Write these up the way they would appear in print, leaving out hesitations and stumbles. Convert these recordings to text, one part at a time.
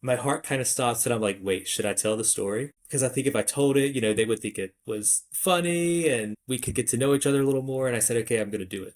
my heart kind of stops and I'm like, wait, should I tell the story? Because I think if I told it, they would think it was funny and we could get to know each other a little more. And I said, okay, I'm going to do it.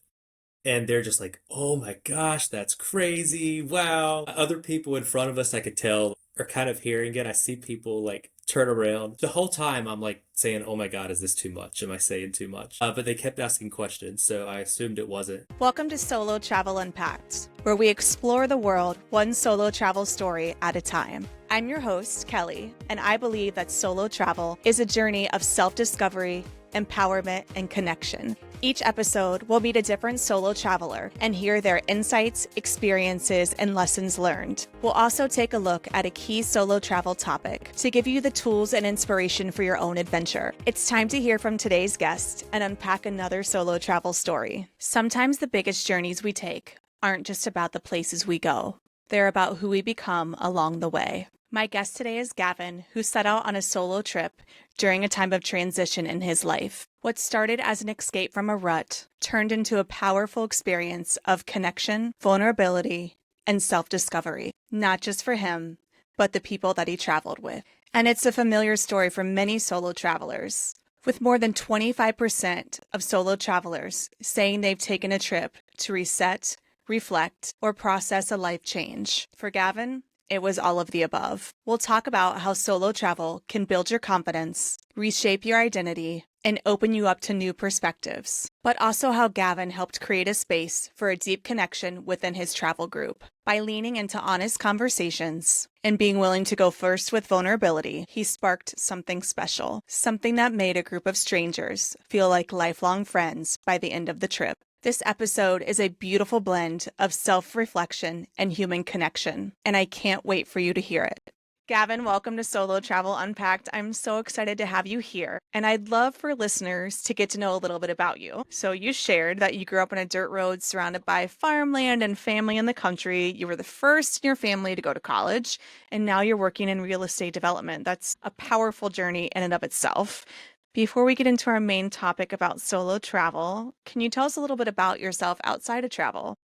And they're just like, oh my gosh, that's crazy. Wow. Other people in front of us, I could tell, are kind of hearing it. I see people like turn around. The whole time I'm like saying, oh my God, is this too much? Am I saying too much? But they kept asking questions, so I assumed it wasn't. Welcome to Solo Travel Unpacked, where we explore the world one solo travel story at a time. I'm your host, Kelly, and I believe that solo travel is a journey of self-discovery, empowerment, and connection. Each episode will meet a different solo traveler and hear their insights, experiences, and lessons learned. We'll also take a look at a key solo travel topic to give you the tools and inspiration for your own adventure. It's time to hear from today's guest and unpack another solo travel story. Sometimes the biggest journeys we take aren't just about the places we go. They're about who we become along the way. My guest today is Gavin, who set out on a solo trip during a time of transition in his life. What started as an escape from a rut turned into a powerful experience of connection, vulnerability, and self-discovery, not just for him, but the people that he traveled with. And it's a familiar story for many solo travelers, with more than 25% of solo travelers saying they've taken a trip to reset, reflect, or process a life change. For Gavin, it was all of the above. We'll talk about how solo travel can build your confidence, reshape your identity, and open you up to new perspectives, but also how Gavin helped create a space for a deep connection within his travel group. By leaning into honest conversations and being willing to go first with vulnerability, he sparked something special, something that made a group of strangers feel like lifelong friends by the end of the trip. This episode is a beautiful blend of self-reflection and human connection, and I can't wait for you to hear it. Gavin, welcome to Solo Travel Unpacked. I'm so excited to have you here, and I'd love for listeners to get to know a little bit about you. So you shared that you grew up on a dirt road surrounded by farmland and family in the country. You were the first in your family to go to college, and now you're working in real estate development. That's a powerful journey in and of itself. Before we get into our main topic about solo travel, can you tell us a little bit about yourself outside of travel?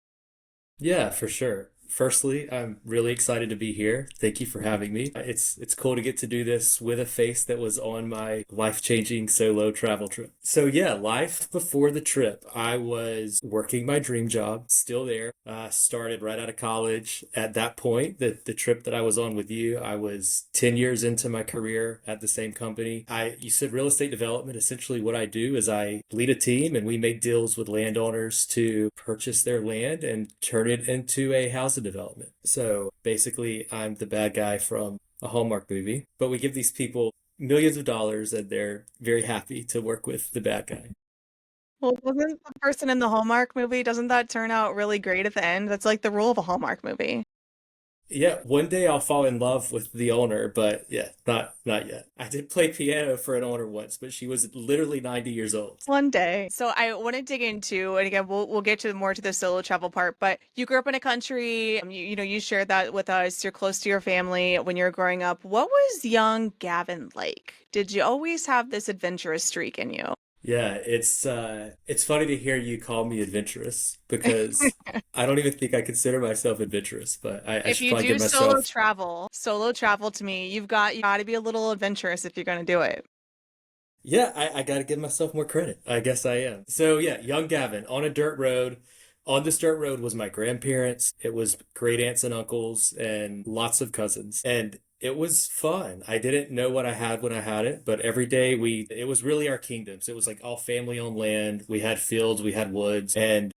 Yeah, for sure. Firstly, I'm really excited to be here. Thank you for having me. It's cool to get to do this with a face that was on my life-changing solo travel trip. So yeah, life before the trip. I was working my dream job, still there. Started right out of college. At that point, the trip that I was on with you, I was 10 years into my career at the same company. You said real estate development. Essentially what I do is I lead a team and we make deals with landowners to purchase their land and turn it into a house development. So basically, I'm the bad guy from a Hallmark movie, but we give these people millions of dollars and they're very happy to work with the bad guy. Well, wasn't the person in the Hallmark movie, doesn't that turn out really great at the end? That's like the rule of a Hallmark movie. Yeah, one day I'll fall in love with the owner, but yeah, not yet. I did play piano for an owner once, but she was literally 90 years old. One day. So I want to dig into, and again, we'll get to more to the solo travel part, but you grew up in a country, you shared that with us. You're close to your family when you're growing up. What was young Gavin like? Did you always have this adventurous streak in you? Yeah, it's funny to hear you call me adventurous because I don't even think I consider myself adventurous, but I If should you probably give do myself. solo travel to me, you got to be a little adventurous if you're going to do it. Yeah, I got to give myself more credit. I guess I am. So yeah, young Gavin on a dirt road. On this dirt road was my grandparents. It was great aunts and uncles and lots of cousins. And it was fun. I didn't know what I had when I had it, but every day it was really our kingdoms. It was like all family owned land. We had fields, we had woods, and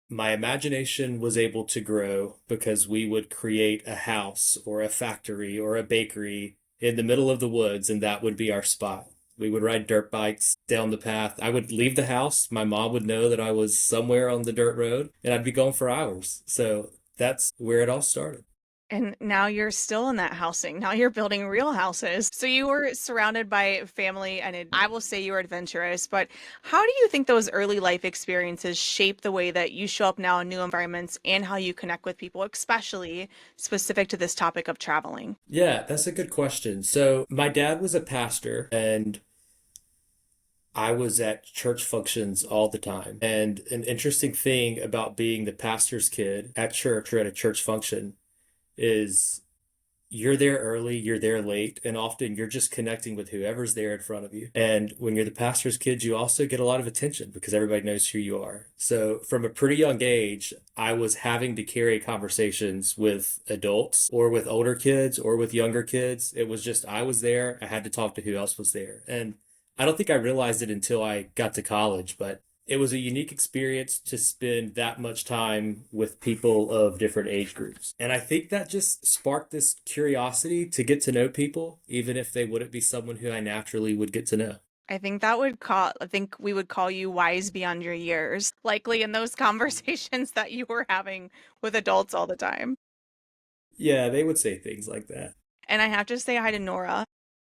my imagination was able to grow because we would create a house or a factory or a bakery in the middle of the woods, and that would be our spot. We would ride dirt bikes down the path. I would leave the house. My mom would know that I was somewhere on the dirt road, and I'd be gone for hours. So that's where it all started. And now you're still in that housing. Now you're building real houses. So you were surrounded by family, and I will say you were adventurous, but how do you think those early life experiences shape the way that you show up now in new environments and how you connect with people, especially specific to this topic of traveling? Yeah, that's a good question. So my dad was a pastor, and I was at church functions all the time. And an interesting thing about being the pastor's kid at church or at a church function is you're there early, you're there late, and often you're just connecting with whoever's there in front of you. And when you're the pastor's kid, you also get a lot of attention because everybody knows who you are. So from a pretty young age, I was having to carry conversations with adults or with older kids or with younger kids. It was just I was there, I had to talk to who else was there. And I don't think I realized it until I got to college, but it was a unique experience to spend that much time with people of different age groups. And I think that just sparked this curiosity to get to know people, even if they wouldn't be someone who I naturally would get to know. I think we would call you wise beyond your years, likely in those conversations that you were having with adults all the time. Yeah, they would say things like that. And I have to say hi to Nora.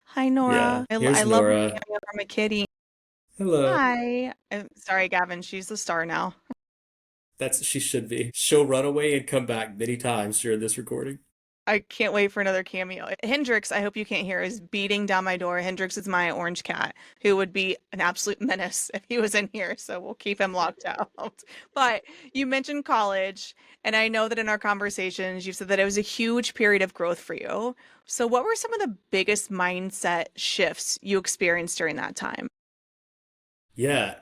Hi, Yeah, Nora. I here's love a Nora. cameo from a kitty. Hello. Hi. Sorry, Gavin. She's the star now. She should be. She'll run away and come back many times during this recording. I can't wait for another cameo. Hendrix, I hope you can't hear, is beating down my door. Hendrix is my orange cat, who would be an absolute menace if he was in here, so we'll keep him locked out. But you mentioned college, and I know that in our conversations, you've said that it was a huge period of growth for you. So, what were some of the biggest mindset shifts you experienced during that time? Yeah,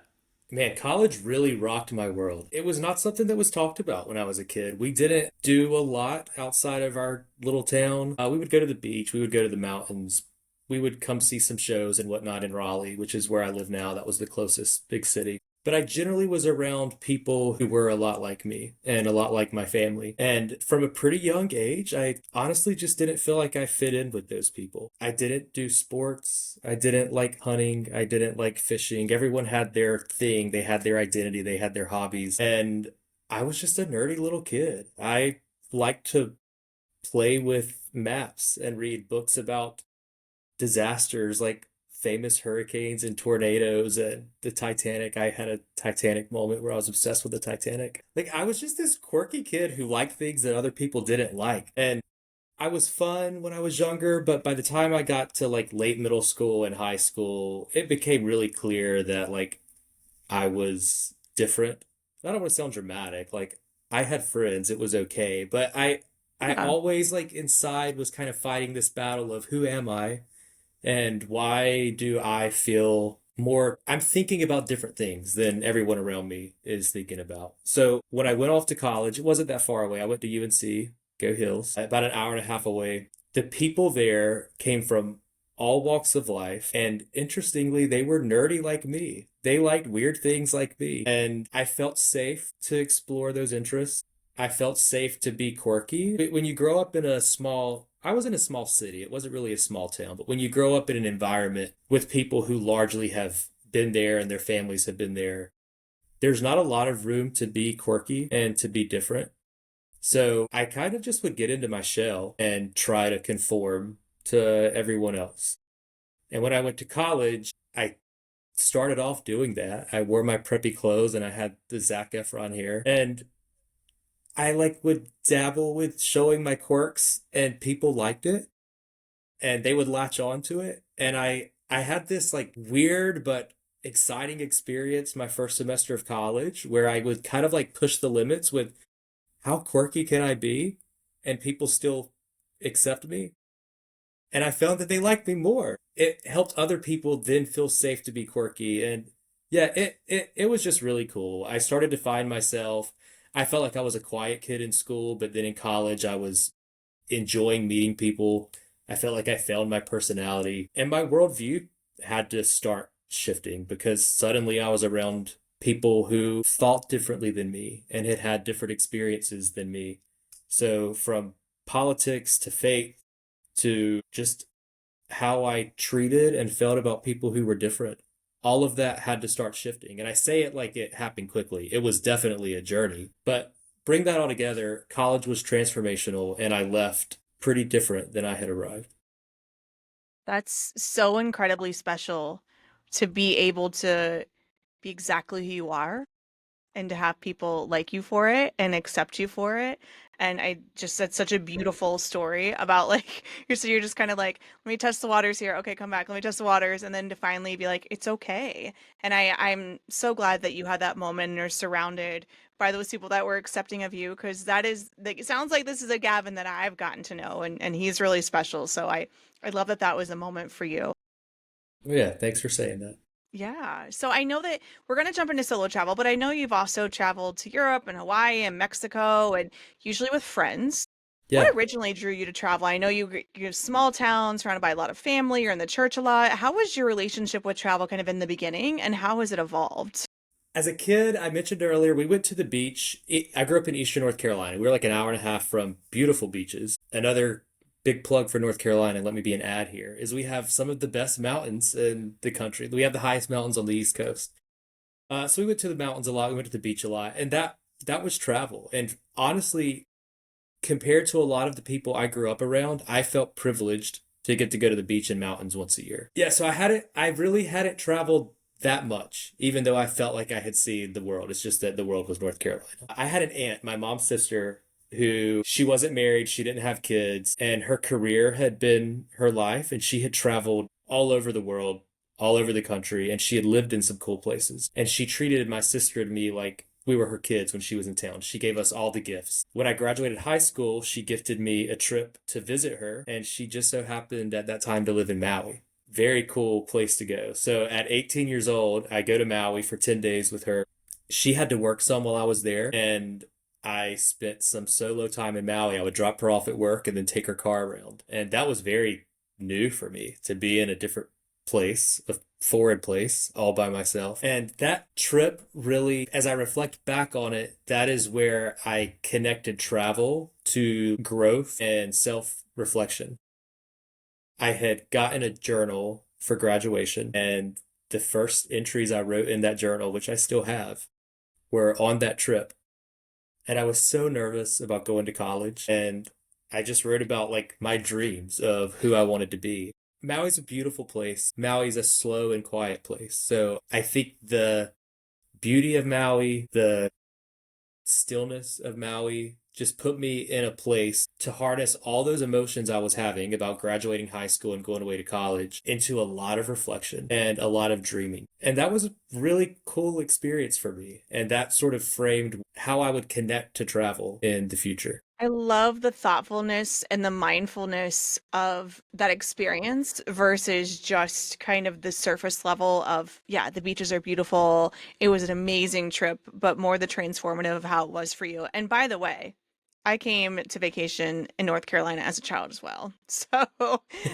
man, college really rocked my world. It was not something that was talked about when I was a kid. We didn't do a lot outside of our little town. We would go to the beach, we would go to the mountains, we would come see some shows and whatnot in Raleigh, which is where I live now. That was the closest big city. But I generally was around people who were a lot like me and a lot like my family. And from a pretty young age, I honestly just didn't feel like I fit in with those people. I didn't do sports. I didn't like hunting. I didn't like fishing. Everyone had their thing. They had their identity. They had their hobbies. And I was just a nerdy little kid. I liked to play with maps and read books about disasters like famous hurricanes and tornadoes and the Titanic. I had a Titanic moment where I was obsessed with the Titanic. Like I was just this quirky kid who liked things that other people didn't like. And I was fun when I was younger, but by the time I got to like late middle school and high school, it became really clear that like I was different. I don't want to sound dramatic. Like I had friends, it was okay, but I Yeah. always like inside was kind of fighting this battle of who am I? And why do I feel more? I'm thinking about different things than everyone around me is thinking about. So when I went off to college, it wasn't that far away. I went to UNC, Go Hills, about an hour and a half away. The people there came from all walks of life. And interestingly, they were nerdy like me. They liked weird things like me. And I felt safe to explore those interests. I felt safe to be quirky. When you grow up in a small, I was in a small city. It wasn't really a small town, but when you grow up in an environment with people who largely have been there and their families have been there, there's not a lot of room to be quirky and to be different. So I kind of just would get into my shell and try to conform to everyone else. And when I went to college, I started off doing that. I wore my preppy clothes and I had the Zac Efron hair. And I like would dabble with showing my quirks and people liked it and they would latch on to it. And I had this like weird but exciting experience my first semester of college where I would kind of like push the limits with how quirky can I be and people still accept me. And I found that they liked me more. It helped other people then feel safe to be quirky. And yeah, it was just really cool. I started to find myself. I felt like I was a quiet kid in school, but then in college, I was enjoying meeting people. I felt like I found my personality, and my worldview had to start shifting because suddenly I was around people who thought differently than me and had had different experiences than me. So from politics to faith to just how I treated and felt about people who were different. All of that had to start shifting. And I say it like it happened quickly. It was definitely a journey. But bring that all together, college was transformational, and I left pretty different than I had arrived. That's so incredibly special to be able to be exactly who you are and to have people like you for it and accept you for it. And I just said such a beautiful story about like you're just kind of like, let me test the waters here. Okay, come back. Let me test the waters. And then to finally be like, it's okay. And I'm so glad that you had that moment and are surrounded by those people that were accepting of you, because that is like, it sounds like this is a Gavin that I've gotten to know, and he's really special. So I love that that was a moment for you. Well, yeah, thanks for saying that. Yeah. So I know that we're going to jump into solo travel, but I know you've also traveled to Europe and Hawaii and Mexico and usually with friends. What Yeah. originally drew you to travel? I know you're small town surrounded by a lot of family, you're in the church a lot. How was your relationship with travel kind of in the beginning and how has it evolved? As a kid, I mentioned earlier, we went to the beach. I grew up in Eastern North Carolina. We were like an hour and a half from beautiful beaches. Another big plug for North Carolina, let me be an ad here, is we have some of the best mountains in the country. We have the highest mountains on the East Coast. So we went to the mountains a lot. We went to the beach a lot, and that was travel. And honestly, compared to a lot of the people I grew up around, I felt privileged to get to go to the beach and mountains once a year. Yeah, so I really hadn't traveled that much, even though I felt like I had seen the world. It's just that the world was North Carolina. I had an aunt, my mom's sister, who she wasn't married, she didn't have kids, and her career had been her life, and she had traveled all over the world, all over the country, and she had lived in some cool places. And she treated my sister and me like we were her kids when she was in town. She gave us all the gifts. When I graduated high school, she gifted me a trip to visit her, and she just so happened at that time to live in Maui. Very cool place to go. So at 18 years old, I go to Maui for 10 days with her. She had to work some while I was there, and I spent some solo time in Maui. I would drop her off at work and then take her car around. And that was very new for me to be in a different place, a foreign place, all by myself. And that trip really, as I reflect back on it, that is where I connected travel to growth and self-reflection. I had gotten a journal for graduation, and the first entries I wrote in that journal, which I still have, were on that trip. And I was so nervous about going to college, and I just wrote about like my dreams of who I wanted to be. Maui's a beautiful place. Maui's a slow and quiet place. So I think the beauty of Maui, the stillness of Maui just put me in a place to harness all those emotions I was having about graduating high school and going away to college into a lot of reflection and a lot of dreaming. And that was a really cool experience for me. And that sort of framed how I would connect to travel in the future. I love the thoughtfulness and the mindfulness of that experience versus just kind of the surface level of, yeah, the beaches are beautiful. It was an amazing trip, but more the transformative of how it was for you. And by the way, I came to vacation in North Carolina as a child as well. So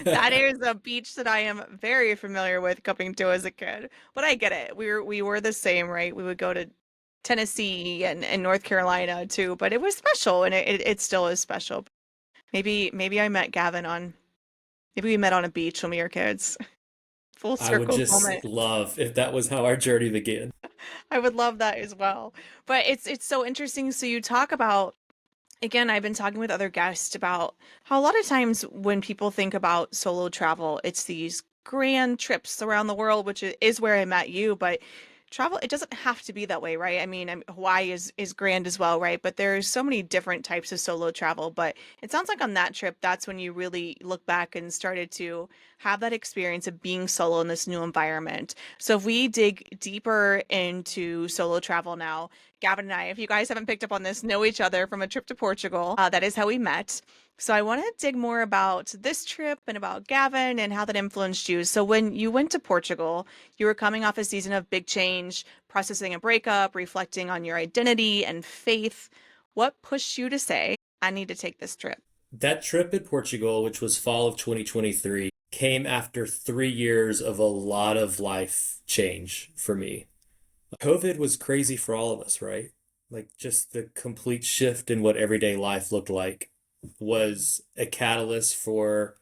that is a beach that I am very familiar with coming to as a kid. But I get it. We were the same, right? We would go to Tennessee and North Carolina too, but it was special and it still is special. Maybe I met Gavin on maybe we met on a beach when we were kids. Full I would circle just moment. love if that was how our journey began. I would love that as well. But it's so interesting. So you talk about again, I've been talking with other guests about how a lot of times when people think about solo travel, it's these grand trips around the world, which is where I met you, but travel, it doesn't have to be that way, right? I mean, Hawaii is grand as well, right? But there's so many different types of solo travel, but it sounds like on that trip, that's when you really look back and started to have that experience of being solo in this new environment. So if we dig deeper into solo travel now, Gavin and I, if you guys haven't picked up on this, know each other from a trip to Portugal. That is how we met. So I want to dig more about this trip and about Gavin and how that influenced you. So when you went to Portugal, you were coming off a season of big change, processing a breakup, reflecting on your identity and faith. What pushed you to say, I need to take this trip? That trip in Portugal, which was fall of 2023, came after 3 years of a lot of life change for me. COVID was crazy for all of us, right? Like just the complete shift in what everyday life looked like was a catalyst for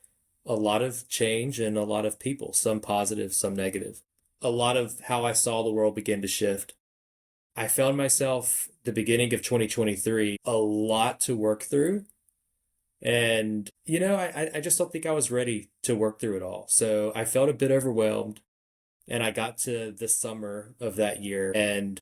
a lot of change and a lot of people, some positive, some negative. A lot of how I saw the world began to shift. I found myself the beginning of 2023 a lot to work through. And, I just don't think I was ready to work through it all. So I felt a bit overwhelmed. And I got to the summer of that year, and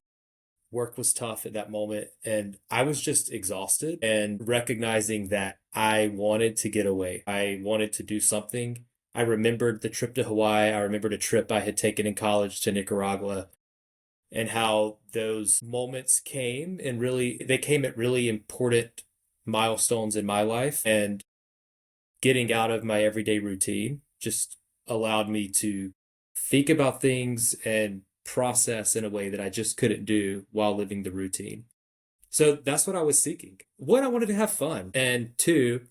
work was tough at that moment. And I was just exhausted and recognizing that I wanted to get away. I wanted to do something. I remembered the trip to Hawaii. I remembered a trip I had taken in college to Nicaragua. and how those moments came and really they came at really important milestones in my life, and getting out of my everyday routine just allowed me to think about things and process in a way that I just couldn't do while living the routine. So that's what I was seeking. One, I wanted to have fun, and two,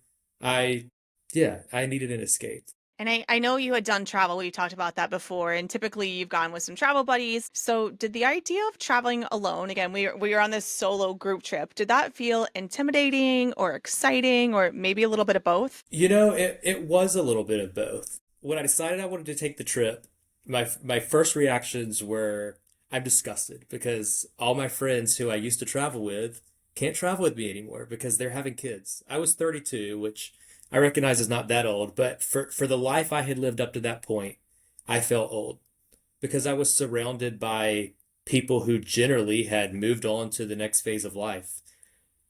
I yeah, I needed an escape. And I know you had done travel. We talked about that before. And typically you've gone with some travel buddies. So did the idea of traveling alone, again, we were on this solo group trip, did that feel intimidating or exciting or maybe a little bit of both? It was a little bit of both. When I decided I wanted to take the trip, my first reactions were I'm disgusted because all my friends who I used to travel with can't travel with me anymore because they're having kids. I was 32, which I recognize is not that old, but for the life I had lived up to that point, I felt old because I was surrounded by people who generally had moved on to the next phase of life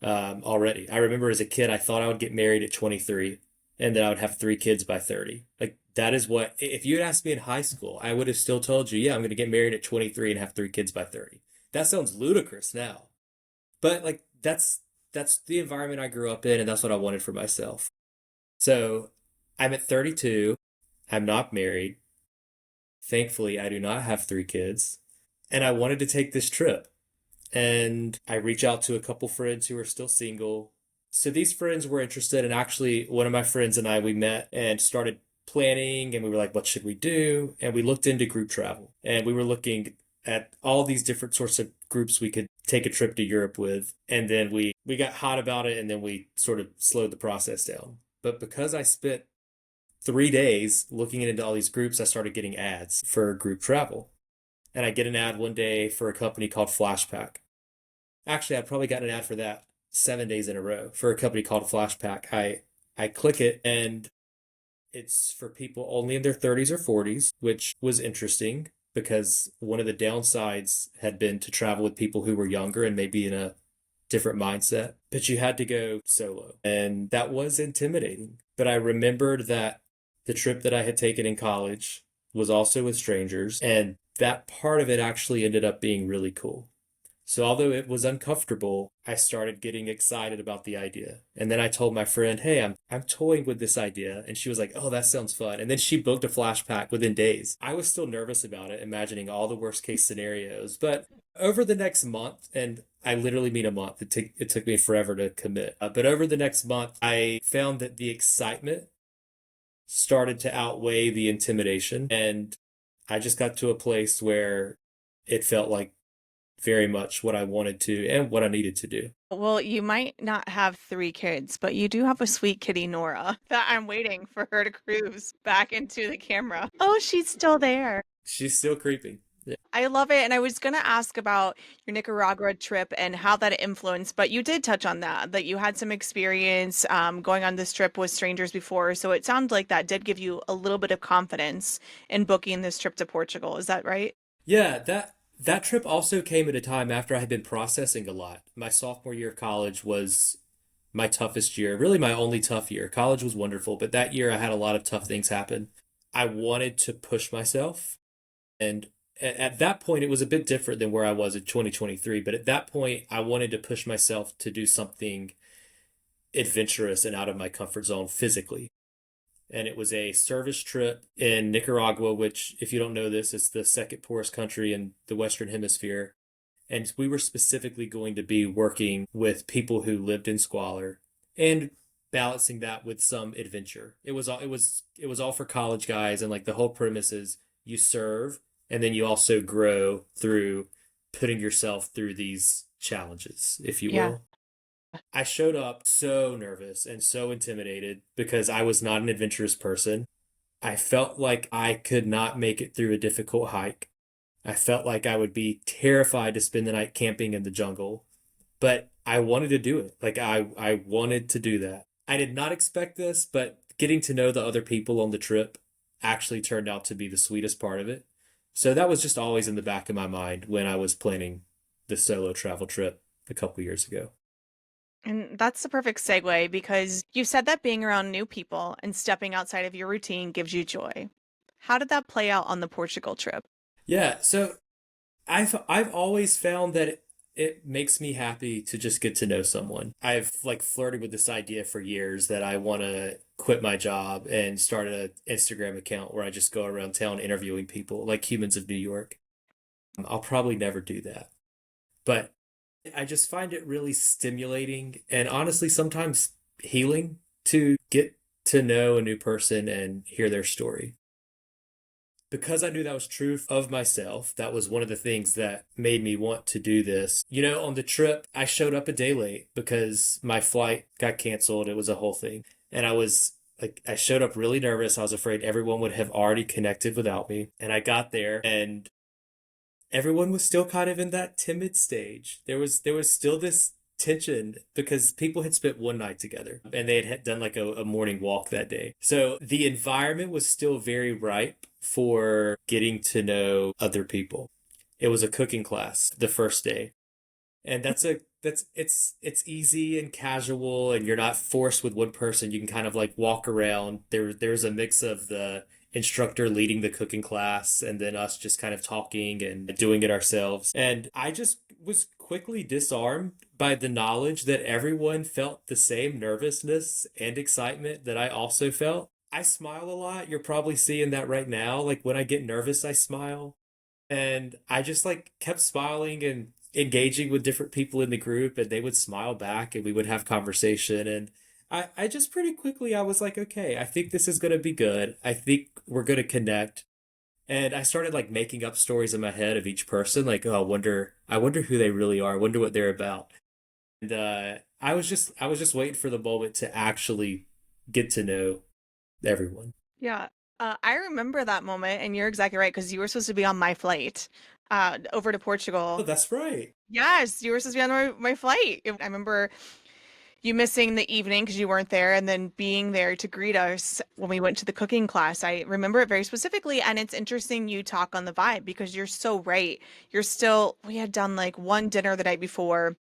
already. I remember as a kid, I thought I would get married at 23 and then I would have three kids by 30. Like, that is what, if you had asked me in high school, I would have still told you, yeah, I'm going to get married at 23 and have three kids by 30. That sounds ludicrous now. But like, that's the environment I grew up in, and that's what I wanted for myself. So I'm at 32. I'm not married. Thankfully, I do not have three kids. And I wanted to take this trip. And I reach out to a couple friends who are still single. So these friends were interested, and actually, one of my friends and I, we met and started planning, and we were like, what should we do? And we looked into group travel, and we were looking at all these different sorts of groups we could take a trip to Europe with. And then we got hot about it, and then we sort of slowed the process down. But because I spent 3 days looking into all these groups, I started getting ads for group travel. And I get an ad one day for a company called Flashpack. Actually, I'd probably gotten an ad for that 7 days in a row for a company called Flashpack. I click it, and it's for people only in their 30s or 40s, which was interesting because one of the downsides had been to travel with people who were younger and maybe in a different mindset. But you had to go solo, and that was intimidating. But I remembered that the trip that I had taken in college was also with strangers, and that part of it actually ended up being really cool. So although it was uncomfortable, I started getting excited about the idea. And then I told my friend, "Hey, I'm toying with this idea." And she was like, "Oh, that sounds fun." And then she booked a flash pack within days. I was still nervous about it, imagining all the worst case scenarios. But over the next month, and I literally mean a month, it took me forever to commit. But over the next month, I found that the excitement started to outweigh the intimidation. And I just got to a place where it felt like very much what I wanted to and what I needed to do. Well, you might not have three kids, but you do have a sweet kitty, Nora, that I'm waiting for her to cruise back into the camera. Oh, she's still there. She's still creeping. Yeah. I love it. And I was going to ask about your Nicaragua trip and how that influenced, but you did touch on that you had some experience going on this trip with strangers before. So it sounds like that did give you a little bit of confidence in booking this trip to Portugal. Is that right? Yeah, that trip also came at a time after I had been processing a lot. My sophomore year of college was my toughest year, really my only tough year. College was wonderful, but that year I had a lot of tough things happen. I wanted to push myself, and at that point it was a bit different than where I was in 2023, but at that point I wanted to push myself to do something adventurous and out of my comfort zone physically. And it was a service trip in Nicaragua, which, if you don't know this, is the second poorest country in the Western Hemisphere. And we were specifically going to be working with people who lived in squalor and balancing that with some adventure. It was all for college guys, and like the whole premise is you serve and then you also grow through putting yourself through these challenges, if you Yeah. will. I showed up so nervous and so intimidated because I was not an adventurous person. I felt like I could not make it through a difficult hike. I felt like I would be terrified to spend the night camping in the jungle, but I wanted to do it. Like I wanted to do that. I did not expect this, but getting to know the other people on the trip actually turned out to be the sweetest part of it. So that was just always in the back of my mind when I was planning the solo travel trip a couple years ago. And that's the perfect segue because you said that being around new people and stepping outside of your routine gives you joy. How did that play out on the Portugal trip? Yeah, so I've always found that it makes me happy to just get to know someone. I've like flirted with this idea for years that I want to quit my job and start an Instagram account where I just go around town interviewing people like humans of New York. I'll probably never do that. But I just find it really stimulating and honestly sometimes healing to get to know a new person and hear their story. Because I knew that was true of myself, that was one of the things that made me want to do this. You know, on the trip, I showed up a day late because my flight got canceled. It was a whole thing. And I was like, I showed up really nervous. I was afraid everyone would have already connected without me. And I got there and everyone was still kind of in that timid stage. There was still this tension because people had spent one night together and they had done like a morning walk that day. So the environment was still very ripe for getting to know other people. It was a cooking class the first day. And it's easy and casual and you're not forced with one person. You can kind of like walk around. There's a mix of the instructor leading the cooking class and then us just kind of talking and doing it ourselves. And I just was quickly disarmed by the knowledge that everyone felt the same nervousness and excitement that I also felt. I smile a lot. You're probably seeing that right now. Like when I get nervous, I smile. And I just like kept smiling and engaging with different people in the group and they would smile back and we would have conversation and I just pretty quickly I was like, okay, I think this is gonna be good. I think we're gonna connect. And I started like making up stories in my head of each person, like, oh, I wonder who they really are, I wonder what they're about. And I was just waiting for the moment to actually get to know everyone. Yeah. I remember that moment, and you're exactly right because you were supposed to be on my flight over to Oh, Portugal. that's right. Yes, you were supposed to be on my flight. I remember you missing the evening because you weren't there, and then being there to greet us when we went to the cooking class. I remember it very specifically, and it's interesting you talk on the vibe because you're so right. We had done like one dinner the night before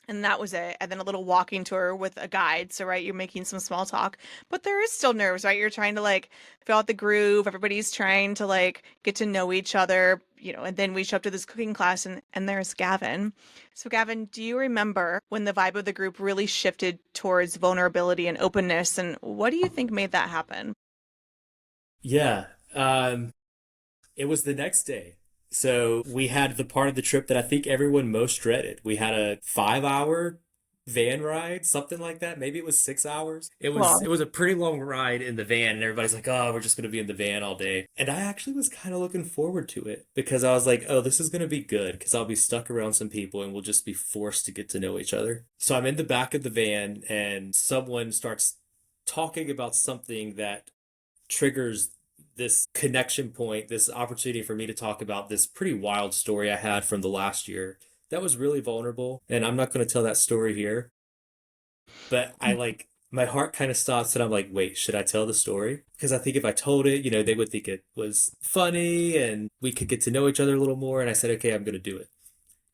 and that was it. And then a little walking tour with a guide. So, right, you're making some small talk, but there is still nerves, right? You're trying to like feel out the groove. Everybody's trying to like get to know each other, and then we show up to this cooking class and there's Gavin. So, Gavin, do you remember when the vibe of the group really shifted towards vulnerability and openness? And what do you think made that happen? Yeah. It was the next day. So we had the part of the trip that I think everyone most dreaded. We had a 5 hour van ride, something like that. Maybe it was 6 hours. It was Well, it was a pretty long ride in the van, and everybody's like, "Oh, we're just gonna be in the van all day." And I actually was kind of looking forward to it because I was like, "Oh, this is gonna be good because I'll be stuck around some people and we'll just be forced to get to know each other." So I'm in the back of the van, and someone starts talking about something that triggers this connection point, this opportunity for me to talk about this pretty wild story I had from the last year that was really vulnerable. And I'm not going to tell that story here, but I like my heart kind of stops and I'm like, wait, should I tell the story? Because I think if I told it, they would think it was funny and we could get to know each other a little more. And I said, okay, I'm going to do it.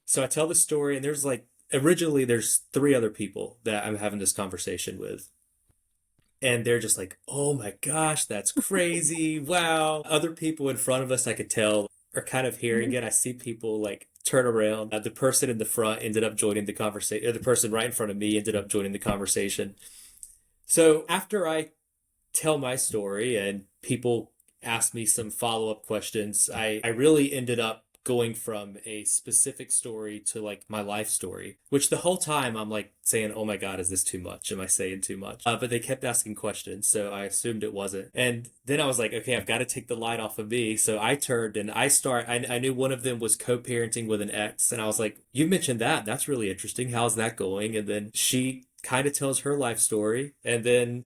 So I tell the story, and there's like, originally, there's three other people that I'm having this conversation with. And they're just like, oh my gosh, that's crazy. Wow. Other people in front of us, I could tell, are kind of hearing it. I see people like turn around. The person in the front ended up joining the conversation. The person right in front of me ended up joining the conversation. So after I tell my story and people ask me some follow-up questions, I really ended up going from a specific story to like my life story, which the whole time I'm like saying, oh my God, is this too much? Am I saying too much? But they kept asking questions, so I assumed it wasn't. And then I was like, okay, I've got to take the light off of me. So I turned and I knew one of them was co-parenting with an ex. And I was like, you mentioned that. That's really interesting. How's that going? And then she kind of tells her life story. And then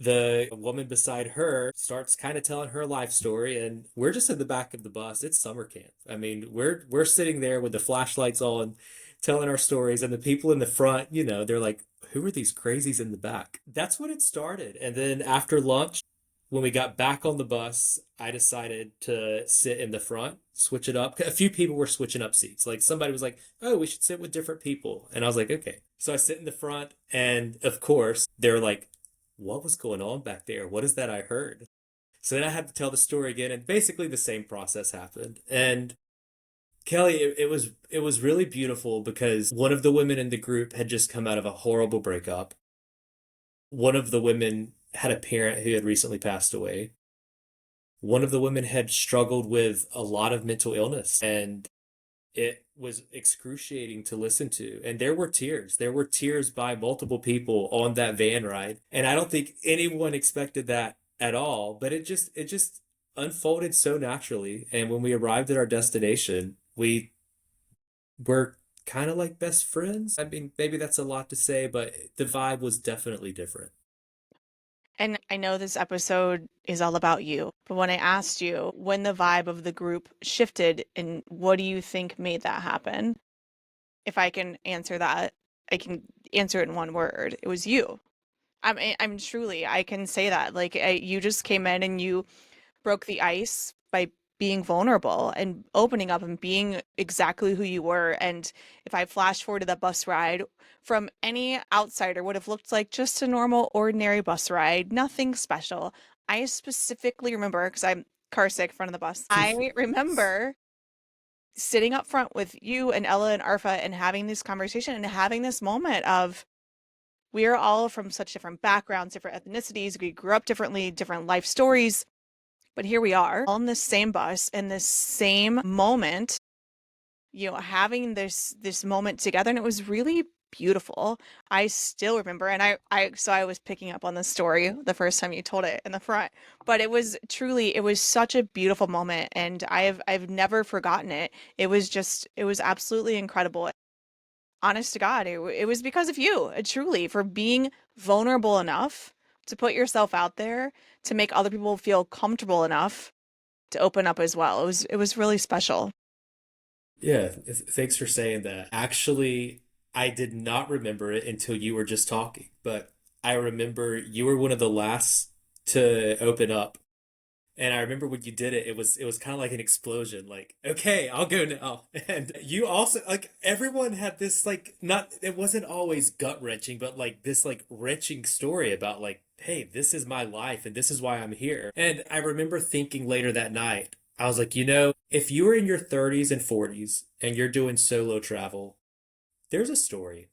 the woman beside her starts kind of telling her life story, and we're just in the back of the bus. It's summer camp. I mean, we're sitting there with the flashlights on telling our stories, and the people in the front, they're like, who are these crazies in the back? That's when it started. And then after lunch, when we got back on the bus, I decided to sit in the front, switch it up. A few people were switching up seats. Like somebody was like, oh, we should sit with different people. And I was like, okay. So I sit in the front, and of course, they're like, what was going on back there? What is that I heard? So then I had to tell the story again, and basically the same process happened. And Kelly, it was really beautiful because one of the women in the group had just come out of a horrible breakup. One of the women had a parent who had recently passed away. One of the women had struggled with a lot of mental illness, and it was excruciating to listen to. And there were tears. There were tears by multiple people on that van ride. And I don't think anyone expected that at all, but it just unfolded so naturally. And when we arrived at our destination, we were kind of like best friends. I mean, maybe that's a lot to say, but the vibe was definitely different. And I know this episode is all about you, but when I asked you when the vibe of the group shifted and what do you think made that happen? If I can answer that, I can answer it in one word. It was you. I'm truly, I can say that. Like, you just came in and you broke the ice by being vulnerable and opening up and being exactly who you were. And if I flash forward to that bus ride, from any outsider would have looked like just a normal, ordinary bus ride, nothing special. I specifically remember, because I'm car sick in front of the bus, I remember sitting up front with you and Ella and Arfa and having this conversation and having this moment of we are all from such different backgrounds, different ethnicities. We grew up differently, different life stories. But here we are on this same bus in this same moment, having this moment together, and it was really beautiful. I still remember, and I was picking up on the story the first time you told it in the front, but it was such a beautiful moment, and I've never forgotten it. It was absolutely incredible. Honest to God, it was because of you, truly, for being vulnerable enough to put yourself out there to make other people feel comfortable enough to open up as well. It was really special. Yeah, thanks for saying that. Actually, I did not remember it until you were just talking, but I remember you were one of the last to open up. And I remember when you did it, it was kind of like an explosion, like, okay, I'll go now. And you also like everyone had this like not it wasn't always gut-wrenching, but like this like wrenching story about like, hey, this is my life and this is why I'm here. And I remember thinking later that night, I was like, if you were in your 30s and 40s and you're doing solo travel, there's a story.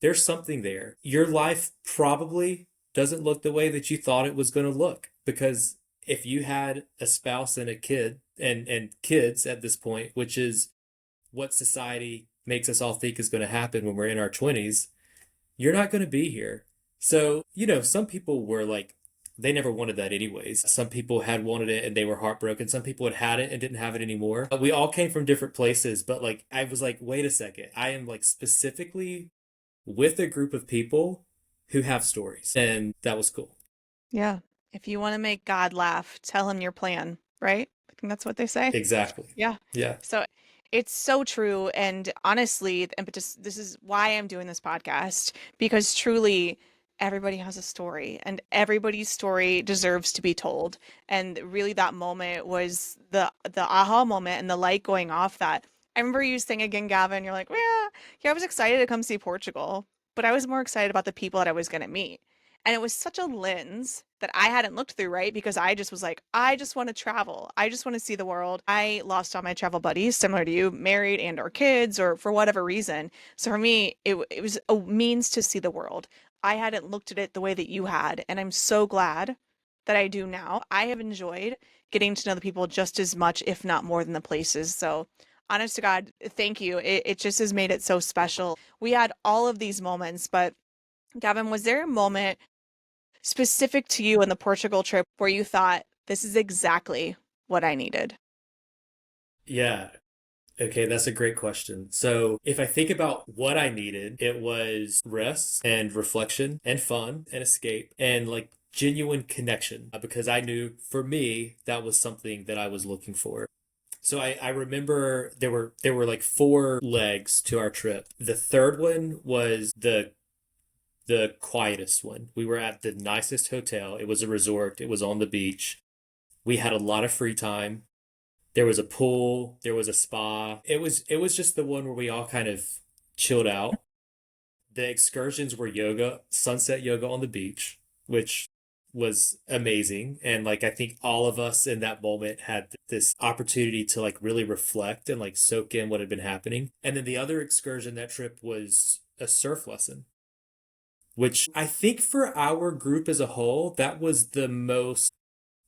There's something there. Your life probably doesn't look the way that you thought it was going to look because if you had a spouse and a kid and kids at this point, which is what society makes us all think is going to happen when we're in our 20s, you're not going to be here. So, some people were like, they never wanted that anyways. Some people had wanted it and they were heartbroken. Some people had had it and didn't have it anymore. We all came from different places, but like, I was like, wait a second. I am like specifically with a group of people who have stories. And that was cool. Yeah. If you want to make God laugh, tell him your plan, right? I think that's what they say. Exactly. Yeah. Yeah. So it's so true. And honestly, and but just this is why I'm doing this podcast, because truly everybody has a story and everybody's story deserves to be told. And really that moment was the aha moment and the light going off that I remember you saying again, Gavin, you're like, yeah, I was excited to come see Portugal, but I was more excited about the people that I was gonna meet. And it was such a lens that I hadn't looked through, right? Because I just was like, I just want to travel. I just want to see the world. I lost all my travel buddies, similar to you, married and or kids, or for whatever reason. So for me, it was a means to see the world. I hadn't looked at it the way that you had, and I'm so glad that I do now. I have enjoyed getting to know the people just as much, if not more than the places. So honest to God, thank you. It just has made it so special. We had all of these moments, but Gavin, was there a moment specific to you in the Portugal trip where you thought, this is exactly what I needed? Yeah. Okay, that's a great question. So, if I think about what I needed, it was rest and reflection and fun and escape and like genuine connection because I knew for me that was something that I was looking for. So I remember there were like four legs to our trip. The third one was the quietest one. We were at the nicest hotel. It was a resort. It was on the beach. We had a lot of free time. There was a pool, there was a spa. It was just the one where we all kind of chilled out. The excursions were yoga, sunset yoga on the beach, which was amazing. And like, I think all of us in that moment had this opportunity to like really reflect and like soak in what had been happening. And then the other excursion that trip was a surf lesson, which I think for our group as a whole, that was the most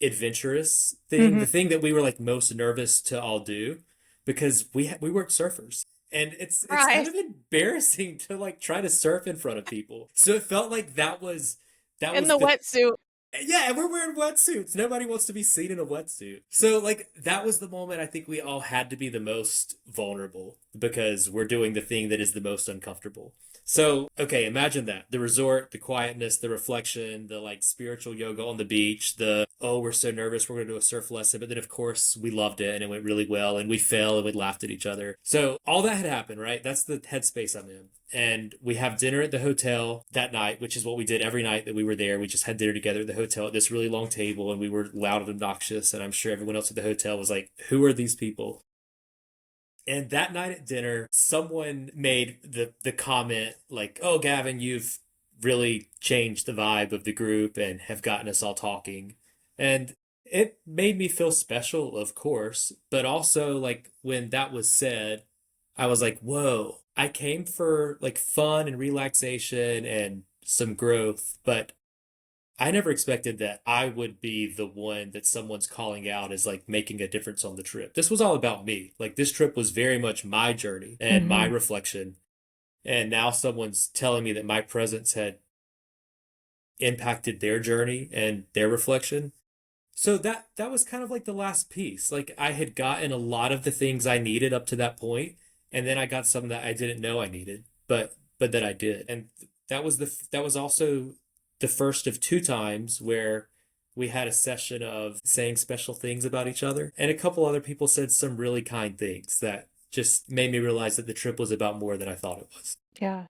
adventurous thing, Hmm. the thing that we were like most nervous to all do because we weren't surfers. And it's kind Right. of embarrassing to like try to surf in front of people. So it felt like that In was the the wetsuit. yeah, and we're wearing wetsuits. Nobody wants to be seen in a wetsuit. So like that was the moment I think we all had to be the most vulnerable because we're doing the thing that is the most uncomfortable. So, okay, imagine that. The resort, the quietness, the reflection, the like spiritual yoga on the beach, the oh, we're so nervous, we're going to do a surf lesson, but then of course we loved it and it went really well and we fell and we laughed at each other. So, all that had happened, right? That's the headspace I'm in. And we have dinner at the hotel that night, which is what we did every night that we were there. We just had dinner together at the hotel at this really long table, and we were loud and obnoxious. And I'm sure everyone else at the hotel was like, "Who are these people?" And that night at dinner, someone made the comment like, "Oh, Gavin, you've really changed the vibe of the group and have gotten us all talking." And it made me feel special, of course, but also like when that was said, I was like, "Whoa, I came for like fun and relaxation and some growth, but I never expected that I would be the one that someone's calling out as like making a difference on the trip. This was all about me. Like this trip was very much my journey and my Hmm. reflection. And now someone's telling me that my presence had impacted their journey and their reflection. So that was kind of like the last piece. Like I had gotten a lot of the things I needed up to that point, and then I got some that I didn't know I needed, but that I did. And that was also the first of two times where we had a session of saying special things about each other, and a couple other people said some really kind things that just made me realize that the trip was about more than I thought it was. Yeah.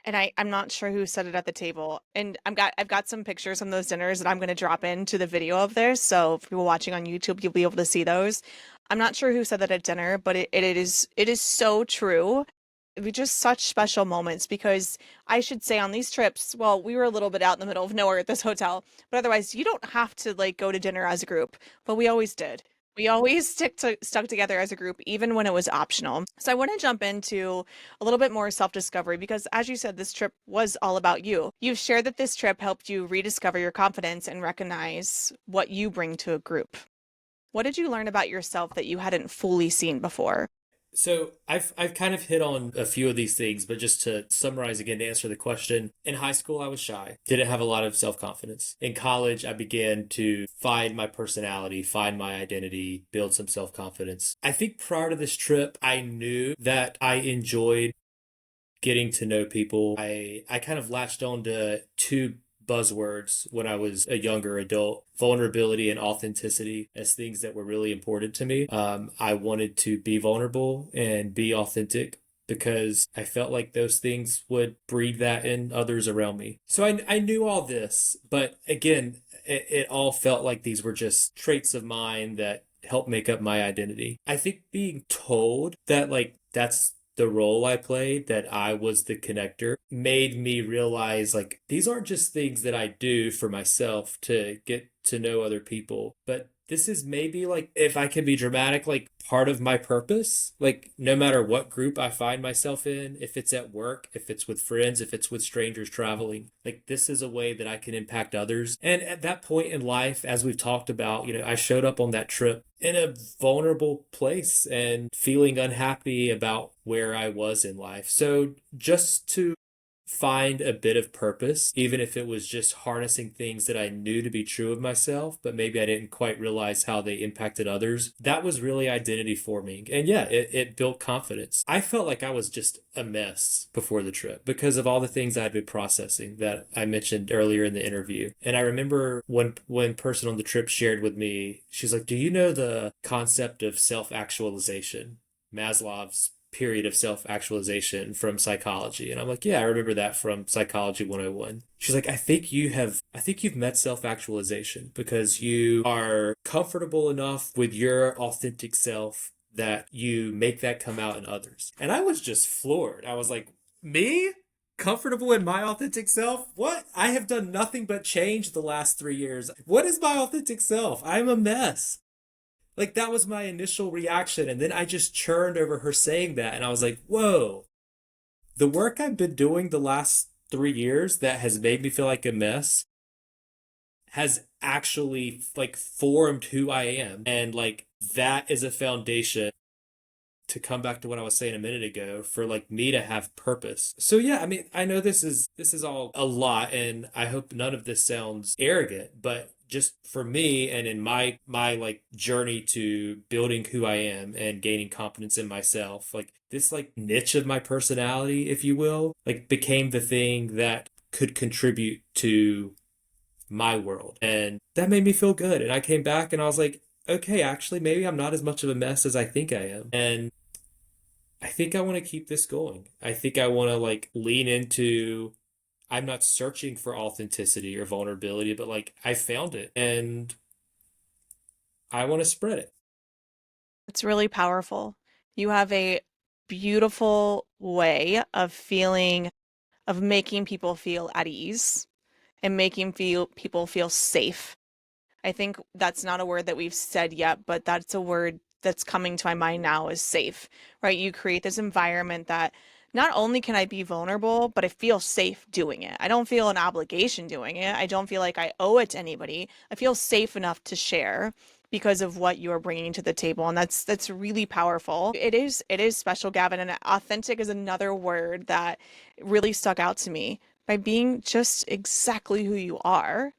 And I'm not sure who said it at the table. And I've got some pictures from those dinners that I'm going to drop into the video of this. So if you're watching on YouTube, you'll be able to see those. I'm not sure who said that at dinner, but it is so true. It was just such special moments because I should say on these trips, well, we were a little bit out in the middle of nowhere at this hotel, but otherwise you don't have to like go to dinner as a group, but we always did. We always stuck together as a group, even when it was optional. So I want to jump into a little bit more self-discovery because as you said, this trip was all about you. You've shared that this trip helped you rediscover your confidence and recognize what you bring to a group. What did you learn about yourself that you hadn't fully seen before? So I've kind of hit on a few of these things, but just to summarize again to answer the question, in high school I was shy, didn't have a lot of self-confidence. In college I began to find my personality, find my identity, build some self-confidence. I think prior to this trip I knew that I enjoyed getting to know people. I kind of latched on to two buzzwords when I was a younger adult: vulnerability and authenticity as things that were really important to me. I wanted to be vulnerable and be authentic because I felt like those things would breed that in others around me. So I knew all this, but again, it all felt like these were just traits of mine that help make up my identity. I think being told that like that's the role I played, that I was the connector, made me realize like these aren't just things that I do for myself to get to know other people, but this is maybe like, if I can be dramatic, like part of my purpose. Like, no matter what group I find myself in, if it's at work, if it's with friends, if it's with strangers traveling, like, this is a way that I can impact others. And at that point in life, as we've talked about, I showed up on that trip in a vulnerable place and feeling unhappy about where I was in life. So, just to find a bit of purpose, even if it was just harnessing things that I knew to be true of myself, but maybe I didn't quite realize how they impacted others. That was really identity forming. And yeah, it built confidence. I felt like I was just a mess before the trip because of all the things I'd been processing that I mentioned earlier in the interview. And I remember one person on the trip shared with me, she's like, "Do you know the concept of self-actualization? Maslow's period of self-actualization from psychology." And I'm like, "Yeah, I remember that from Psychology 101." She's like, I think you've met self-actualization because you are comfortable enough with your authentic self that you make that come out in others." And I was just floored. I was like, "Me? Comfortable in my authentic self? What? I have done nothing but change the last 3 years. What is my authentic self? I'm a mess. Like, that was my initial reaction. And then I just churned over her saying that. And I was like, whoa, the work I've been doing the last 3 years that has made me feel like a mess has actually like formed who I am. And like, that is a foundation to come back to what I was saying a minute ago for like me to have purpose. So yeah, I mean, I know this is all a lot and I hope none of this sounds arrogant, but just for me and in my like journey to building who I am and gaining confidence in myself, like this like niche of my personality, if you will, like became the thing that could contribute to my world. And that made me feel good. And I came back and I was like, okay, actually, maybe I'm not as much of a mess as I think I am. And I think I want to keep this going. I think I want to like lean into, I'm not searching for authenticity or vulnerability, but like I found it and I want to spread it. It's really powerful. You have a beautiful way of feeling, of making people feel at ease and making people feel safe. I think that's not a word that we've said yet, but that's a word that's coming to my mind now is safe, right? You create this environment that not only can I be vulnerable, but I feel safe doing it. I don't feel an obligation doing it. I don't feel like I owe it to anybody. I feel safe enough to share because of what you're bringing to the table, and that's really powerful. It is special, Gavin, and authentic is another word that really stuck out to me. By being just exactly who you are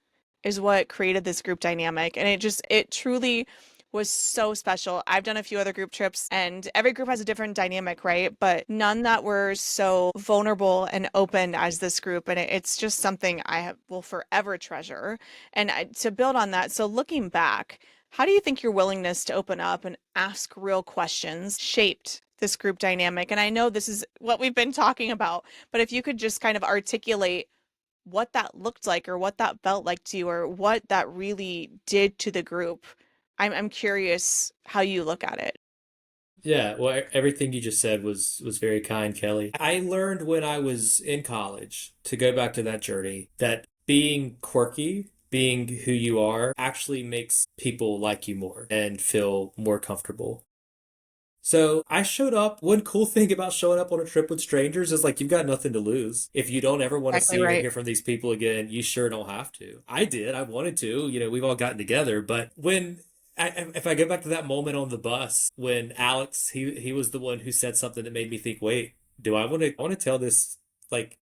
is what created this group dynamic. And it truly was so special. I've done a few other group trips and every group has a different dynamic, right? But none that were so vulnerable and open as this group. And it's just something will forever treasure. And to build on that, so looking back, how do you think your willingness to open up and ask real questions shaped this group dynamic? And I know this is what we've been talking about, but if you could just kind of articulate what that looked like or what that felt like to you or what that really did to the group. I'm curious how you look at it. Yeah, well, everything you just said was very kind, Kelly. I learned when I was in college, to go back to that journey, that being quirky, being who you are, actually makes people like you more and feel more comfortable. So I showed up. One cool thing about showing up on a trip with strangers is like you've got nothing to lose. If you don't ever want to Exactly see or right. hear from these people again, you sure don't have to. I did. I wanted to. We've all gotten together. But if I go back to that moment on the bus when Alex, he was the one who said something that made me think, wait, do I want to tell this like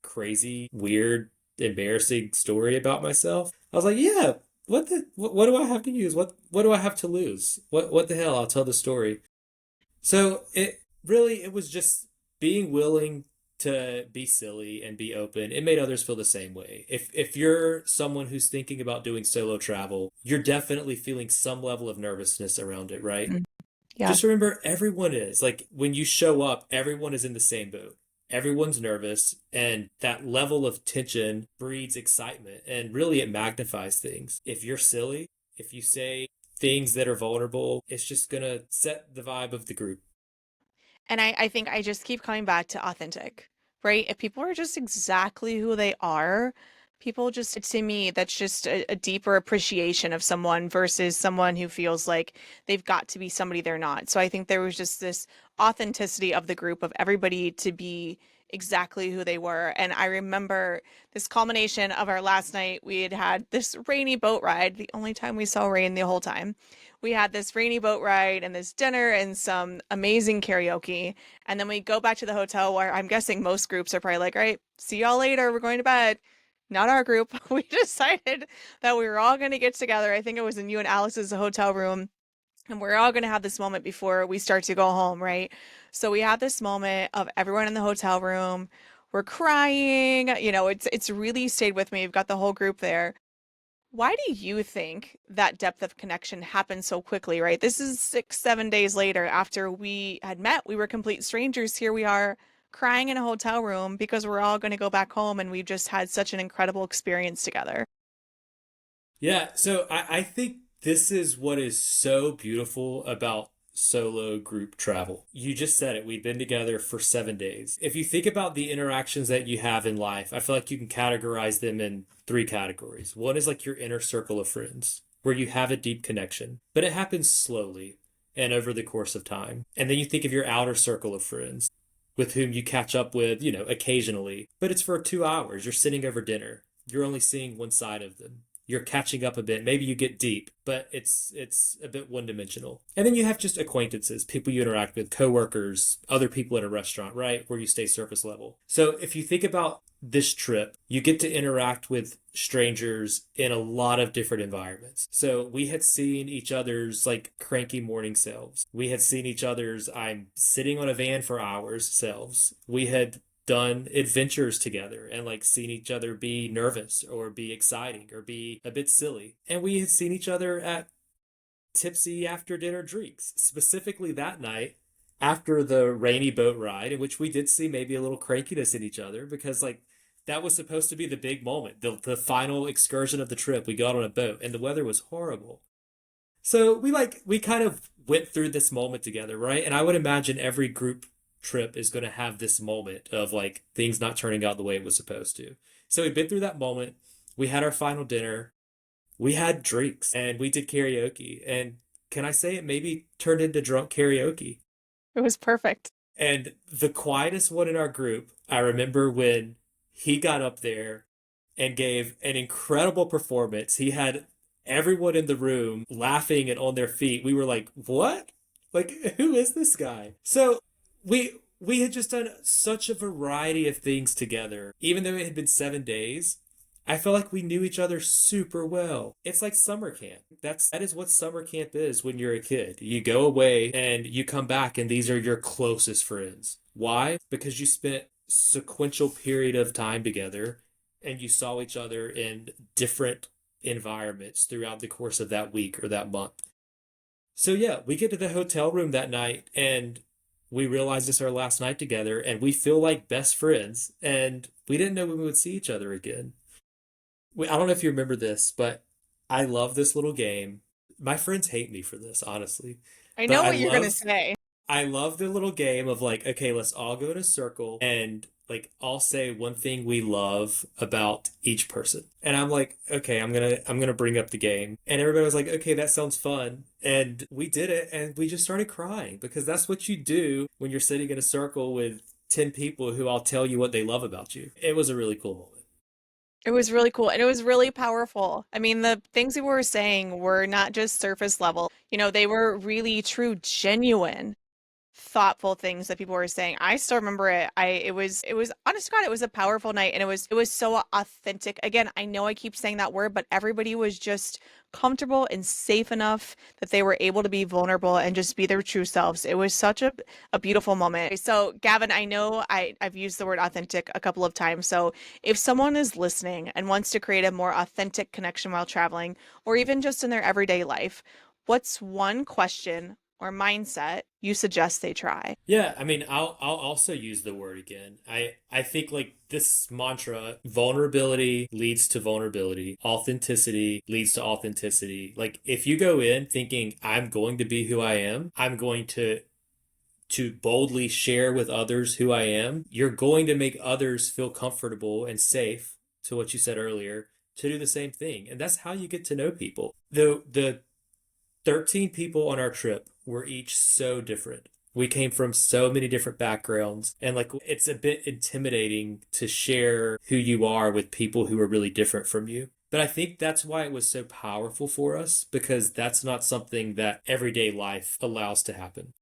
crazy, weird, embarrassing story about myself? I was like, yeah. What do I have to use? What do I have to lose? What the hell? I'll tell the story. So it was just being willing to be silly and be open. It made others feel the same way. If you're someone who's thinking about doing solo travel, you're definitely feeling some level of nervousness around it, right? Mm, yeah. Just remember everyone is. Like when you show up, everyone is in the same boat. Everyone's nervous, and that level of tension breeds excitement, and really it magnifies things. If you're silly, if you say things that are vulnerable, it's just gonna set the vibe of the group. And I think I just keep coming back to authentic, right? If people are just exactly who they are, people just, to me, that's just a deeper appreciation of someone versus someone who feels like they've got to be somebody they're not. So I think there was just this authenticity of the group of everybody to be exactly who they were. And I remember this culmination of our last night, we had this rainy boat ride, the only time we saw rain the whole time. We had this rainy boat ride and this dinner and some amazing karaoke. And then we go back to the hotel where I'm guessing most groups are probably like, all right, see y'all later. We're going to bed. Not our group. We decided that we were all going to get together. I think it was in you and Alex's hotel room. And we're all going to have this moment before we start to go home, right? So we had this moment of everyone in the hotel room. We're crying. It's really stayed with me. We've got the whole group there. Why do you think that depth of connection happened so quickly, right? This is 6, 7 days later after we had met. We were complete strangers. Here we are crying in a hotel room because we're all going to go back home and we've just had such an incredible experience together. Yeah, so I think this is what is so beautiful about solo group travel. You just said it. We've been together for 7 days. If you think about the interactions that you have in life, I feel like you can categorize them in three categories. One is like your inner circle of friends, where you have a deep connection, but it happens slowly and over the course of time. And then you think of your outer circle of friends with whom you catch up with, occasionally, but it's for 2 hours. You're sitting over dinner. You're only seeing one side of them. You're catching up a bit. Maybe you get deep, but it's a bit one-dimensional. And then you have just acquaintances, people you interact with, coworkers, other people at a restaurant, right? Where you stay surface level. So if you think about this trip, you get to interact with strangers in a lot of different environments. So we had seen each other's like cranky morning selves. We had seen each other's I'm sitting on a van for hours selves. We had done adventures together and like seen each other be nervous or be exciting or be a bit silly. And we had seen each other at tipsy after dinner drinks, specifically that night after the rainy boat ride, in which we did see maybe a little crankiness in each other because like that was supposed to be the big moment, the final excursion of the trip. We got on a boat and the weather was horrible. So we kind of went through this moment together, right? And I would imagine every group trip is going to have this moment of like things not turning out the way it was supposed to. So we've been through that moment. We had our final dinner. We had drinks and we did karaoke. And can I say it maybe turned into drunk karaoke? It was perfect. And the quietest one in our group, I remember when he got up there and gave an incredible performance. He had everyone in the room laughing and on their feet. We were like, what? Like, who is this guy? So we had just done such a variety of things together. Even though it had been 7 days, I felt like we knew each other super well. It's like summer camp. That is what summer camp is when you're a kid. You go away and you come back and these are your closest friends. Why? Because you spent sequential period of time together and you saw each other in different environments throughout the course of that week or that month. So yeah, we get to the hotel room that night and we realized it's our last night together and we feel like best friends and we didn't know when we would see each other again. I don't know if you remember this, but I love this little game. My friends hate me for this, honestly. I But know what you're going to say. I love the little game of like, okay, let's all go in a circle and like I'll say one thing we love about each person. And I'm like, okay, I'm gonna bring up the game. And everybody was like, okay, that sounds fun. And we did it and we just started crying because that's what you do when you're sitting in a circle with 10 people who all tell you what they love about you. It was a really cool moment. It was really cool and it was really powerful. I mean, the things we were saying were not just surface level. They were really true, genuine, thoughtful things that people were saying. I still remember it. It was honest to God, it was a powerful night and it was so authentic. Again, I know I keep saying that word, but everybody was just comfortable and safe enough that they were able to be vulnerable and just be their true selves. It was such a beautiful moment. So Gavin, I know I've used the word authentic a couple of times. So if someone is listening and wants to create a more authentic connection while traveling, or even just in their everyday life, what's one question or mindset you suggest they try? Yeah, I mean, I'll also use the word again. I think like this mantra, vulnerability leads to vulnerability, authenticity leads to authenticity. Like if you go in thinking I'm going to be who I am, I'm going to boldly share with others who I am, you're going to make others feel comfortable and safe, to what you said earlier, to do the same thing. And that's how you get to know people. The 13 people on our trip were each so different. We came from so many different backgrounds, and like it's a bit intimidating to share who you are with people who are really different from you. But I think that's why it was so powerful for us because that's not something that everyday life allows to happen.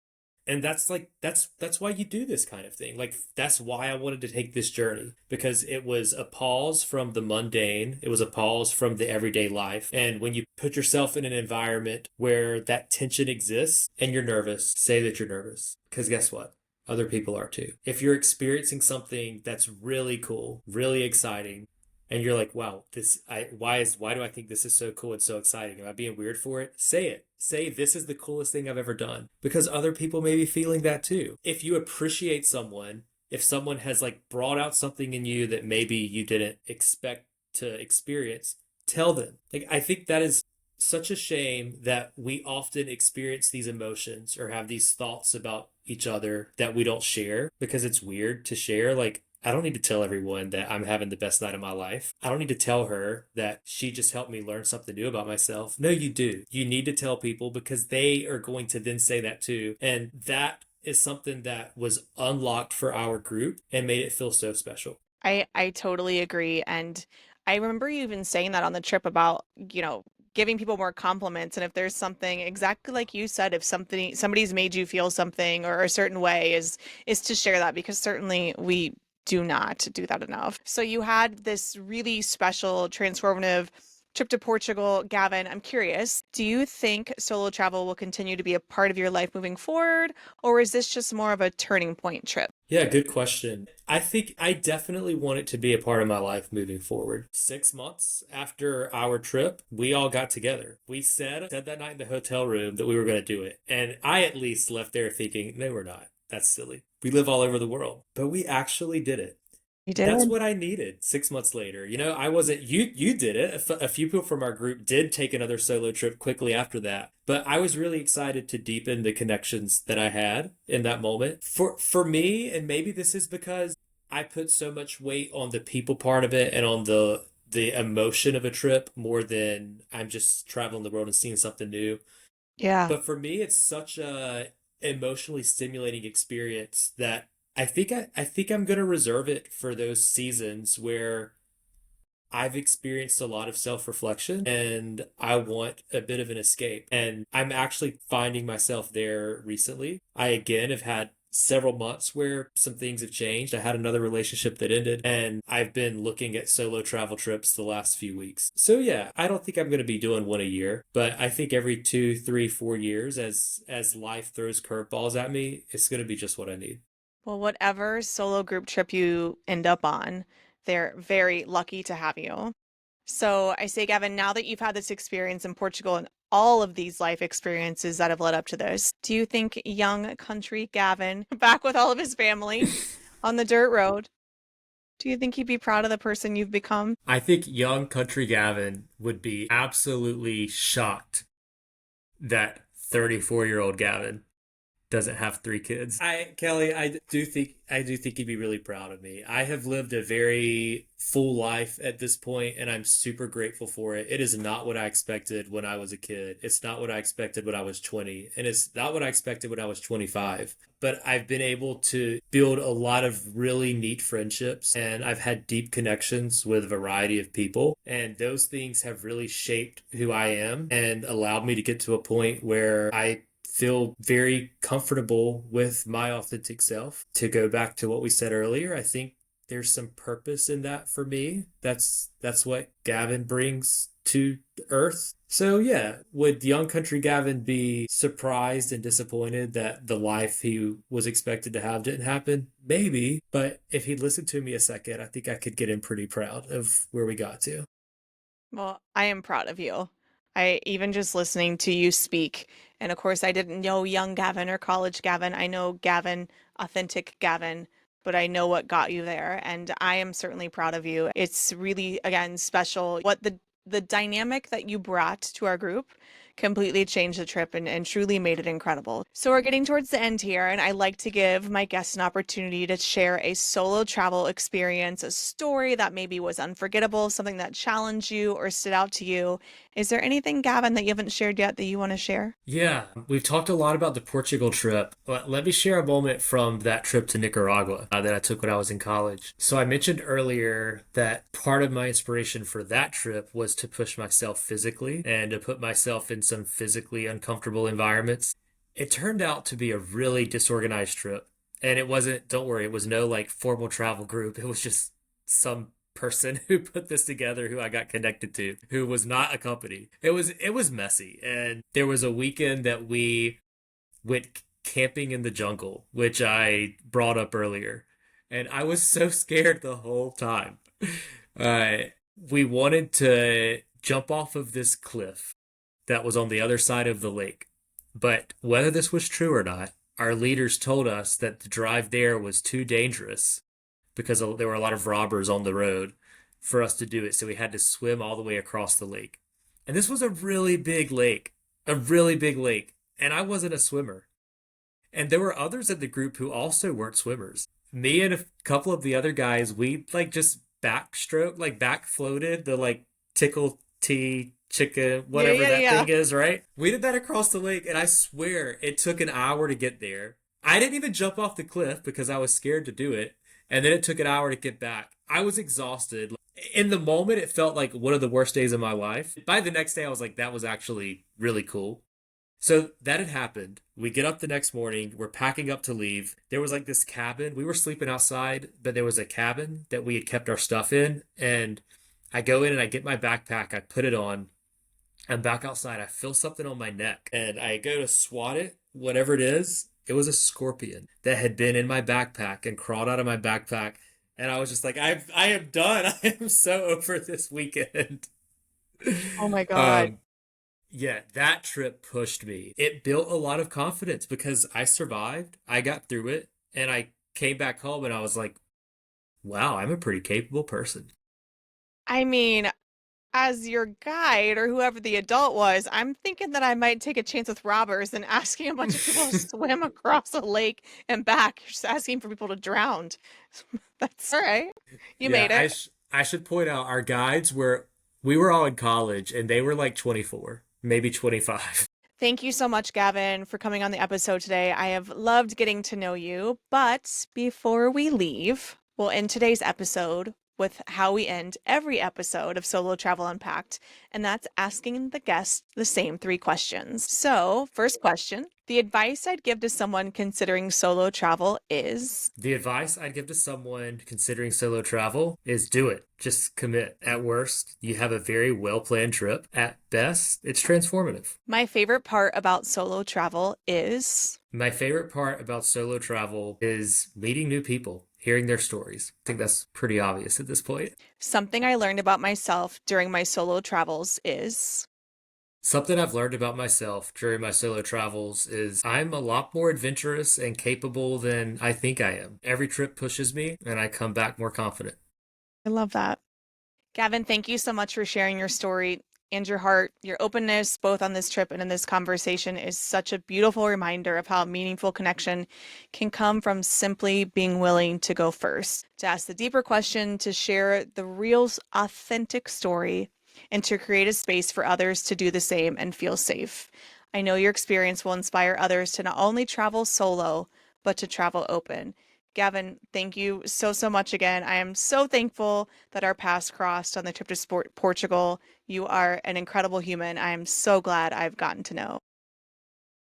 And that's why you do this kind of thing. Like that's why I wanted to take this journey because it was a pause from the mundane, it was a pause from the everyday life. And when you put yourself in an environment where that tension exists and you're nervous, say that you're nervous because guess what? Other people are too. If you're experiencing something that's really cool, really exciting, and you're like, wow, why do I think this is so cool and so exciting? Am I being weird for it? Say it. Say this is the coolest thing I've ever done because other people may be feeling that too. If you appreciate someone, if someone has like brought out something in you that maybe you didn't expect to experience, tell them. Like I think that is such a shame that we often experience these emotions or have these thoughts about each other that we don't share because it's weird to share. Like, I don't need to tell everyone that I'm having the best night of my life. I don't need to tell her that she just helped me learn something new about myself. No, you do. You need to tell people because they are going to then say that too. And that is something that was unlocked for our group and made it feel so special. I totally agree. And I remember you even saying that on the trip about, giving people more compliments. And if there's something exactly like you said, if somebody's made you feel something or a certain way is to share that because certainly we do not do that enough. So you had this really special transformative trip to Portugal. Gavin, I'm curious, do you think solo travel will continue to be a part of your life moving forward, or is this just more of a turning point trip? Yeah, good question. I think I definitely want it to be a part of my life moving forward. 6 months after our trip, we all got together. We said that night in the hotel room that we were going to do it. And I at least left there thinking, no, we're not. That's silly. We live all over the world. But we actually did it. You That's did? what I needed 6 months later. I wasn't, you did it. A few people from our group did take another solo trip quickly after that. But I was really excited to deepen the connections that I had in that moment. For me, and maybe this is because I put so much weight on the people part of it and on the emotion of a trip more than I'm just traveling the world and seeing something new. Yeah. But for me, it's such a emotionally stimulating experience that I think I'm gonna reserve it for those seasons where I've experienced a lot of self-reflection and I want a bit of an escape. And I'm actually finding myself there recently. I again have had several months where some things have changed. I had another relationship that ended, and I've been looking at solo travel trips the last few weeks. So yeah, I don't think I'm going to be doing one a year, but I think every 2, 3, 4 years, as life throws curveballs at me, it's going to be just what I need. Well, whatever solo group trip you end up on, they're very lucky to have you. So I say, Gavin, now that you've had this experience in Portugal and all of these life experiences that have led up to this, do you think young country Gavin, back with all of his family on the dirt road, do you think he'd be proud of the person you've become? I think young country Gavin would be absolutely shocked that 34-year-old Gavin doesn't have 3 kids. Kelly, I do think he'd be really proud of me. I have lived a very full life at this point, and I'm super grateful for it. It is not what I expected when I was a kid. It's not what I expected when I was 20, and it's not what I expected when I was 25. But I've been able to build a lot of really neat friendships, and I've had deep connections with a variety of people, and those things have really shaped who I am and allowed me to get to a point where I feel very comfortable with my authentic self. To go back to what we said earlier, I think there's some purpose in that for me. That's what Gavin brings to Earth. So yeah, would young country Gavin be surprised and disappointed that the life he was expected to have didn't happen? Maybe, but if he'd listened to me a second, I think I could get him pretty proud of where we got to. Well, I am proud of you. I even just listening to you speak, and of course, I didn't know young Gavin or college Gavin. I know Gavin, authentic Gavin, but I know what got you there, and I am certainly proud of you. It's really, again, special what the dynamic that you brought to our group completely changed the trip and truly made it incredible. So we're getting towards the end here, and I like to give my guests an opportunity to share a solo travel experience, a story that maybe was unforgettable, something that challenged you or stood out to you. Is there anything, Gavin, that you haven't shared yet that you want to share? Yeah, we've talked a lot about the Portugal trip. Let me share a moment from that trip to Nicaragua that I took when I was in college. So I mentioned earlier that part of my inspiration for that trip was to push myself physically and to put myself in some physically uncomfortable environments. It turned out to be a really disorganized trip. And it wasn't, don't worry, it was no like formal travel group. It was just some person who put this together who I got connected to who was not a company. It was messy, and there was a weekend that we went camping in the jungle, which I brought up earlier, and I was so scared the whole time. Uh, we wanted to jump off of this cliff that was on the other side of the lake, but whether this was true or not, our leaders told us that the drive there was too dangerous because there were a lot of robbers on the road for us to do it. So we had to swim all the way across the lake. And this was a really big lake, a really big lake. And I wasn't a swimmer. And there were others in the group who also weren't swimmers. Me and a couple of the other guys, we like just backstroke, like back floated the like tickle tea chicken, Yeah, whatever yeah, that yeah. thing is, right? We did that across the lake, and I swear it took an hour to get there. I didn't even jump off the cliff because I was scared to do it. And then it took an hour to get back. I was exhausted. In the moment, it felt like one of the worst days of my life. By the next day, I was like, that was actually really cool. So that had happened. We get up the next morning. We're packing up to leave. There was like this cabin. We were sleeping outside, but there was a cabin that we had kept our stuff in. And I go in and I get my backpack. I put it on. I'm back outside. I feel something on my neck and I go to swat it, whatever it is. It was a scorpion that had been in my backpack and crawled out of my backpack. And I was just like, I am done. I am so over this weekend. Oh my God. Um, yeah, that trip pushed me. It built a lot of confidence because I survived, I got through it, and I came back home and I was like, wow, I'm a pretty capable person. I mean, as your guide or whoever the adult was, I'm thinking that I might take a chance with robbers and asking a bunch of people to swim across a lake and back, just asking for people to drown. That's all right. You Yeah, made it. I should point out our guides were we were all in college and they were like 24, maybe 25. Thank you so much, Gavin, for coming on the episode today. I have loved getting to know you. But before we leave, we'll end today's episode with how we end every episode of Solo Travel Unpacked, and that's asking the guest the same three questions. So, first question, the advice I'd give to someone considering solo travel is. The advice I'd give to someone considering solo travel is do it. Just commit. At worst, you have a very well planned trip. At best, it's transformative. My favorite part about solo travel is. My favorite part about solo travel is meeting new people, hearing their stories. I think that's pretty obvious at this point. Something I learned about myself during my solo travels is. Something I've learned about myself during my solo travels is I'm a lot more adventurous and capable than I think I am. Every trip pushes me, and I come back more confident. I love that. Gavin, thank you so much for sharing your story and your heart. Your openness, both on this trip and in this conversation, is such a beautiful reminder of how meaningful connection can come from simply being willing to go first, to ask the deeper question, to share the real, authentic story, and to create a space for others to do the same and feel safe. I know your experience will inspire others to not only travel solo, but to travel open. Gavin, thank you so, so much again. I am so thankful that our paths crossed on the trip to Portugal. You are an incredible human. I am so glad I've gotten to know.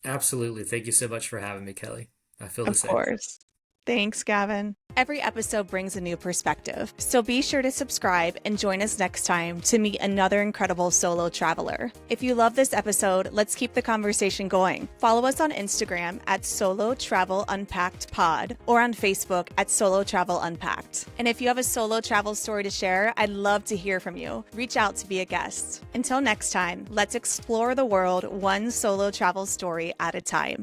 Absolutely. Thank you so much for having me, Kelly. I feel the Of same. course. Thanks, Gavin. Every episode brings a new perspective, so be sure to subscribe and join us next time to meet another incredible solo traveler. If you love this episode, let's keep the conversation going. Follow us on Instagram at Solo Travel Unpacked Pod or on Facebook at Solo Travel Unpacked. And if you have a solo travel story to share, I'd love to hear from you. Reach out to be a guest. Until next time, let's explore the world one solo travel story at a time.